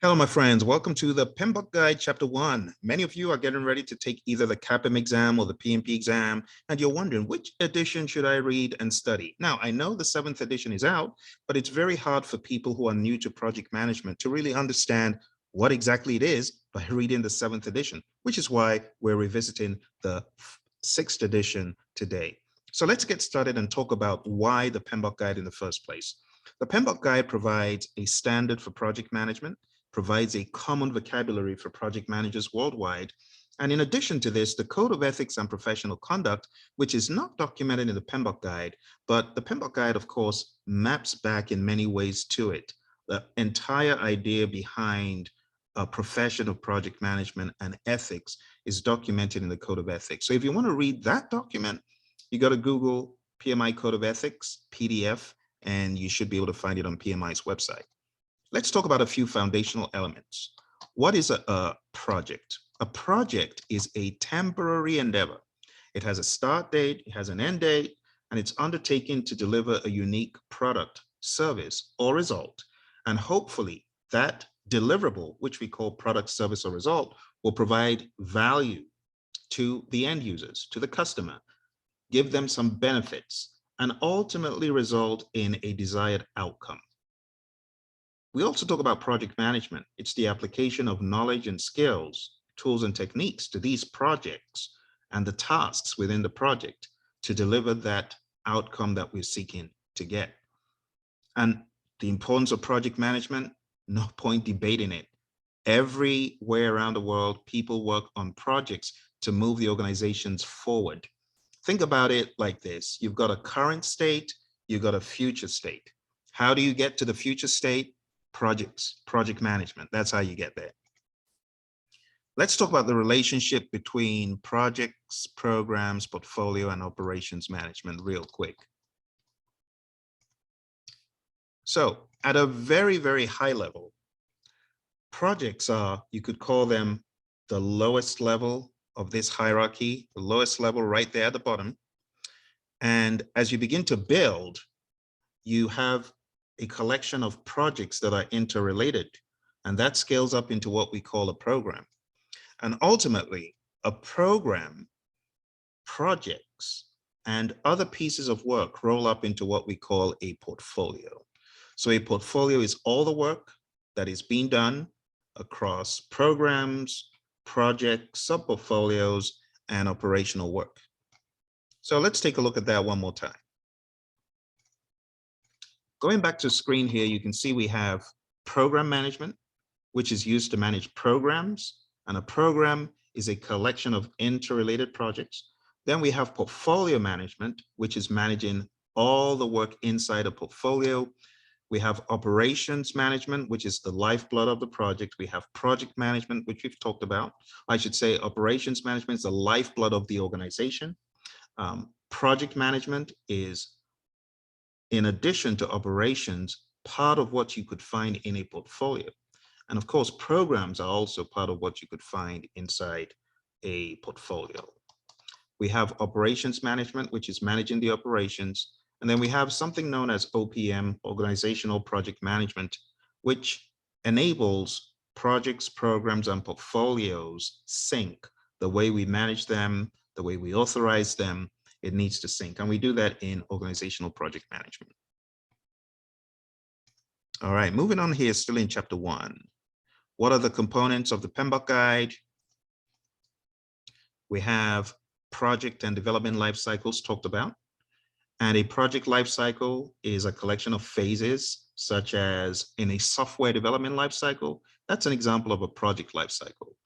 Hello, my friends. Welcome to the PMBOK Guide, Chapter 1. Many of you are getting ready to take either the CAPM exam or the PMP exam, and you're wondering, which edition should I read and study? Now, I know the 7th edition is out, but it's very hard for people who are new to project management to really understand what exactly it is by reading the 7th edition, which is why we're revisiting the 6th edition today. So let's get started and talk about why the PMBOK Guide in the first place. The PMBOK Guide provides a standard for project management, provides a common vocabulary for project managers worldwide. And in addition to this, the Code of Ethics and Professional Conduct, which is not documented in the PMBOK Guide, but the PMBOK Guide, of course, maps back in many ways to it. The entire idea behind a profession of project management and ethics is documented in the Code of Ethics. So if you want to read that document, you got to Google PMI Code of Ethics, PDF, and you should be able to find it on PMI's website. Let's talk about a few foundational elements. What is a project? A project is a temporary endeavor. It has a start date, it has an end date, and it's undertaken to deliver a unique product, service, or result. And hopefully that deliverable, which we call product, service, or result, will provide value to the end users, to the customer, give them some benefits, and ultimately result in a desired outcome. We also talk about project management. It's the application of knowledge and skills, tools and techniques to these projects and the tasks within the project to deliver that outcome that we're seeking to get. And the importance of project management, no point debating it. Everywhere around the world, people work on projects to move the organizations forward. Think about it like this. You've got a current state, you've got a future state. How do you get to the future state? Project management. That's how you get there. Let's talk about the relationship between projects, programs, portfolio, and operations management real quick. So at a very, very high level, projects are, you could call them the lowest level of this hierarchy, the lowest level right there at the bottom. And as you begin to build, you have a collection of projects that are interrelated, and that scales up into what we call a program. And ultimately, a program, projects, and other pieces of work roll up into what we call a portfolio. So a portfolio is all the work that is being done across programs, projects, sub-portfolios, and operational work. So let's take a look at that one more time. Going back to the screen here, you can see we have program management, which is used to manage programs. And a program is a collection of interrelated projects. Then we have portfolio management, which is managing all the work inside a portfolio. We have operations management, which is the lifeblood of the project. We have project management, which we've talked about. I should say operations management is the lifeblood of the organization. Project management is, in addition to operations, part of what you could find in a portfolio. And of course, programs are also part of what you could find inside a portfolio. We have operations management, which is managing the operations. And then we have something known as OPM, Organizational Project Management, which enables projects, programs, and portfolios sync. The way we manage them, the way we authorize them, it needs to sync. And we do that in organizational project management. All right, moving on here, still in chapter 1. What are the components of the PMBOK Guide? We have project and development life cycles talked about. And a project life cycle is a collection of phases, such as in a software development life cycle. That's an example of a project life cycle.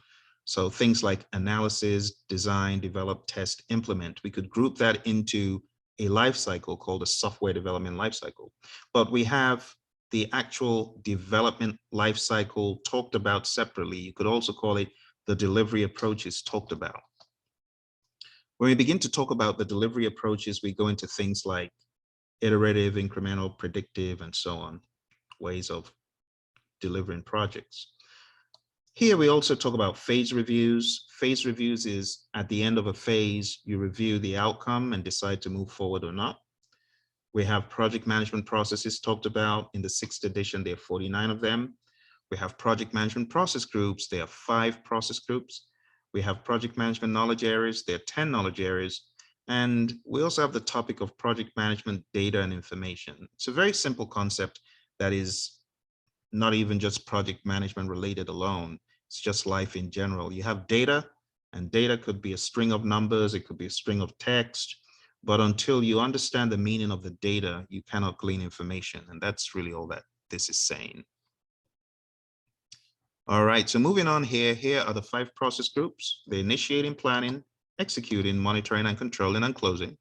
So things like analysis, design, develop, test, implement, we could group that into a life cycle called a software development life cycle. But we have the actual development life cycle talked about separately. You could also call it the delivery approaches talked about. When we begin to talk about the delivery approaches, we go into things like iterative, incremental, predictive, and so on, ways of delivering projects. Here we also talk about phase reviews. Phase reviews is at the end of a phase, you review the outcome and decide to move forward or not. We have project management processes talked about in the 6th edition, there are 49 of them. We have project management process groups. There are 5 process groups. We have project management knowledge areas. There are 10 knowledge areas. And we also have the topic of project management data and information. It's a very simple concept that is not even just project management related alone. It's just life in general. You have data, and data could be a string of numbers. It could be a string of text. But until you understand the meaning of the data, you cannot glean information. And that's really all that this is saying. All right, so moving on here are the 5 process groups: the initiating, planning, executing, monitoring, and controlling, and closing.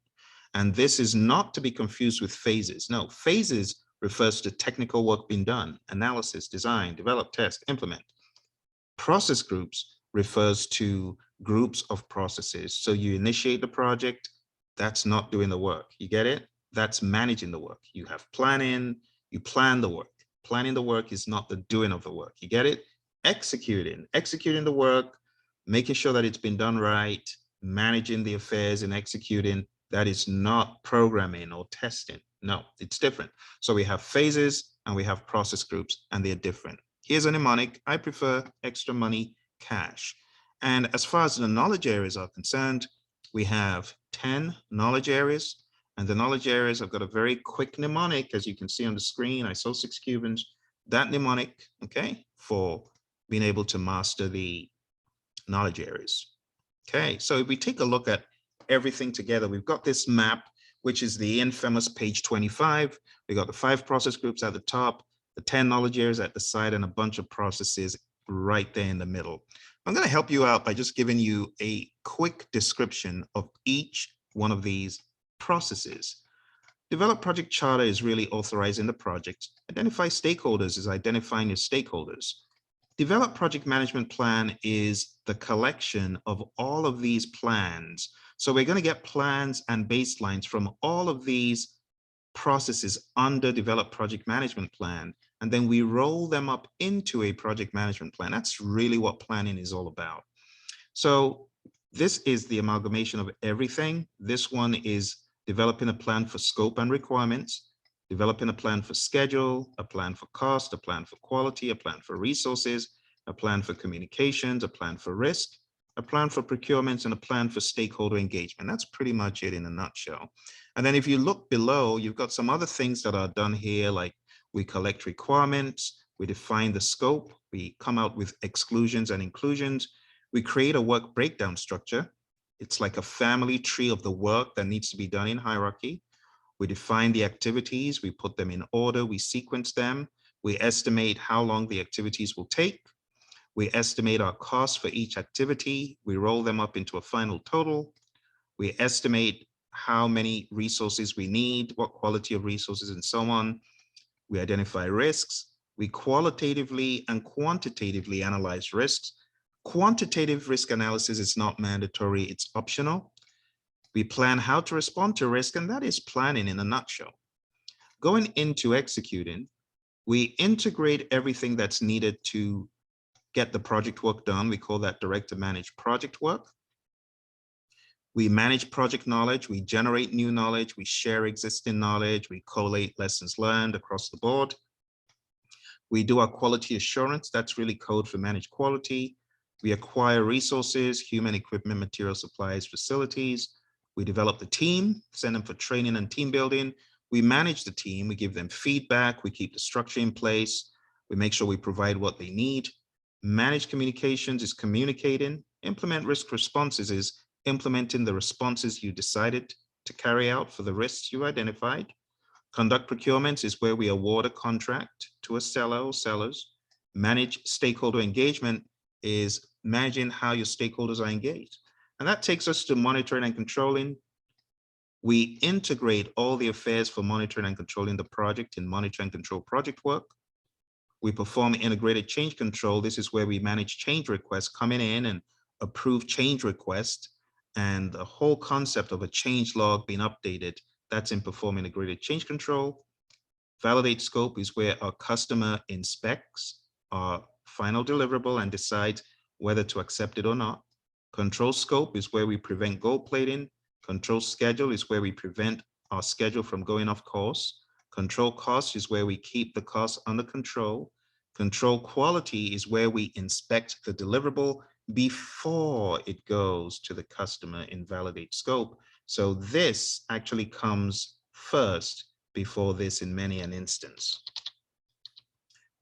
And this is not to be confused with phases. No, phases refers to technical work being done: analysis, design, develop, test, implement. Process groups refers to groups of processes. So you initiate the project, that's not doing the work. You get it? That's managing the work. You have planning, you plan the work. Planning the work is not the doing of the work. You get it? Executing the work, making sure that it's been done right, managing the affairs and executing, that is not programming or testing. No, it's different. So we have phases and we have process groups, and they're different. Here's a mnemonic: I prefer extra money, cash. And as far as the knowledge areas are concerned, we have 10 knowledge areas. And the knowledge areas, I've got a very quick mnemonic, as you can see on the screen. I saw 6 Cubans. That mnemonic, okay, for being able to master the knowledge areas. Okay, so if we take a look at everything together, we've got this map, which is the infamous page 25. We got the 5 process groups at the top, the 10 knowledge areas at the side, and a bunch of processes right there in the middle. I'm going to help you out by just giving you a quick description of each one of these processes. Develop project charter is really authorizing the project. Identify stakeholders is identifying your stakeholders. Develop project management plan is the collection of all of these plans. So we're going to get plans and baselines from all of these processes under develop project management plan, and then we roll them up into a project management plan. That's really what planning is all about. So this is the amalgamation of everything. This one is developing a plan for scope and requirements, developing a plan for schedule, a plan for cost, a plan for quality, a plan for resources, a plan for communications, a plan for risk, a plan for procurements, and a plan for stakeholder engagement. That's pretty much it in a nutshell. And then if you look below, you've got some other things that are done here, like we collect requirements, we define the scope, we come out with exclusions and inclusions, we create a work breakdown structure. It's like a family tree of the work that needs to be done in hierarchy. We define the activities, we put them in order, we sequence them, we estimate how long the activities will take, we estimate our costs for each activity, we roll them up into a final total, we estimate how many resources we need, what quality of resources, and so on. We identify risks, we qualitatively and quantitatively analyze risks. Quantitative risk analysis is not mandatory, it's optional. We plan how to respond to risk, and that is planning in a nutshell. Going into executing, we integrate everything that's needed to get the project work done. We call that direct to manage project work. We manage project knowledge, we generate new knowledge, we share existing knowledge, we collate lessons learned across the board. We do our quality assurance, that's really code for managed quality. We acquire resources, human equipment, material supplies, facilities. We develop the team, send them for training and team building. We manage the team, we give them feedback, we keep the structure in place, we make sure we provide what they need. Manage communications is communicating. Implement risk responses is implementing the responses you decided to carry out for the risks you identified. Conduct procurements is where we award a contract to a seller or sellers. Manage stakeholder engagement is managing how your stakeholders are engaged. And that takes us to monitoring and controlling. We integrate all the affairs for monitoring and controlling the project in monitor and control project work. We perform integrated change control. This is where we manage change requests coming in and approve change requests. And the whole concept of a change log being updated, that's in perform integrated change control. Validate scope is where our customer inspects our final deliverable and decides whether to accept it or not. Control scope is where we prevent gold plating. Control schedule is where we prevent our schedule from going off course. Control cost is where we keep the costs under control. Control quality is where we inspect the deliverable before it goes to the customer in validate scope. So this actually comes first before this in many an instance.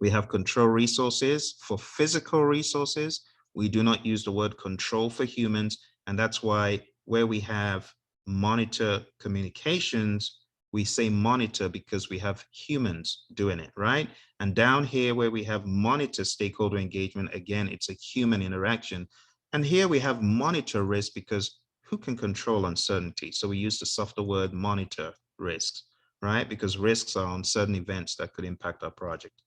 We have control resources for physical resources. We do not use the word control for humans. And that's why where we have monitor communications, we say monitor because we have humans doing it, right? And down here where we have monitor stakeholder engagement, again, it's a human interaction. And here we have monitor risk because who can control uncertainty? So we use the softer word monitor risks, right? Because risks are uncertain events that could impact our project.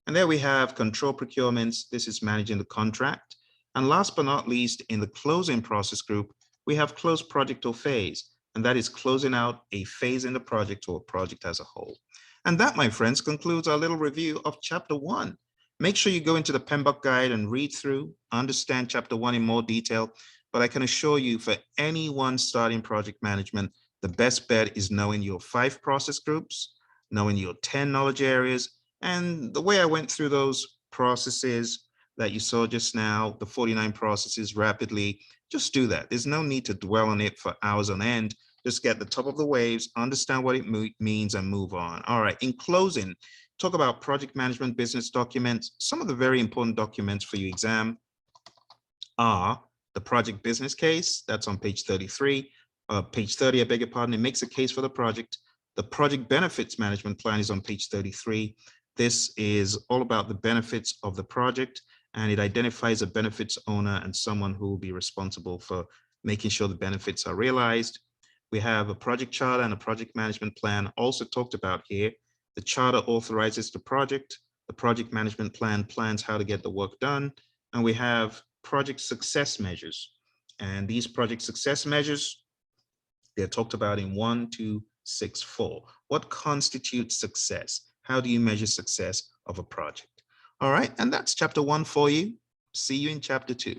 And there we have control procurements. This is managing the contract. And last but not least, in the closing process group, we have close project or phase, and that is closing out a phase in the project or a project as a whole. And that, my friends, concludes our little review of chapter 1. Make sure you go into the PMBOK guide and read through, understand chapter 1 in more detail. But I can assure you, for anyone starting project management, the best bet is knowing your 5 process groups, knowing your 10 knowledge areas, and the way I went through those processes that you saw just now, the 49 processes rapidly, just do that. There's no need to dwell on it for hours on end. Just get the top of the waves, understand what it means, and move on. All right, in closing, talk about project management business documents. Some of the very important documents for your exam are the project business case, that's on page 33. Page 30, I beg your pardon, it makes a case for the project. The project benefits management plan is on page 33. This is all about the benefits of the project, and it identifies a benefits owner and someone who will be responsible for making sure the benefits are realized. We have a project charter and a project management plan also talked about here. The charter authorizes the project management plan plans how to get the work done, and we have project success measures. And these project success measures, they're talked about in 1, 2, 6, 4. What constitutes success? How do you measure success of a project? All right, and that's chapter 1 for you. See you in chapter 2.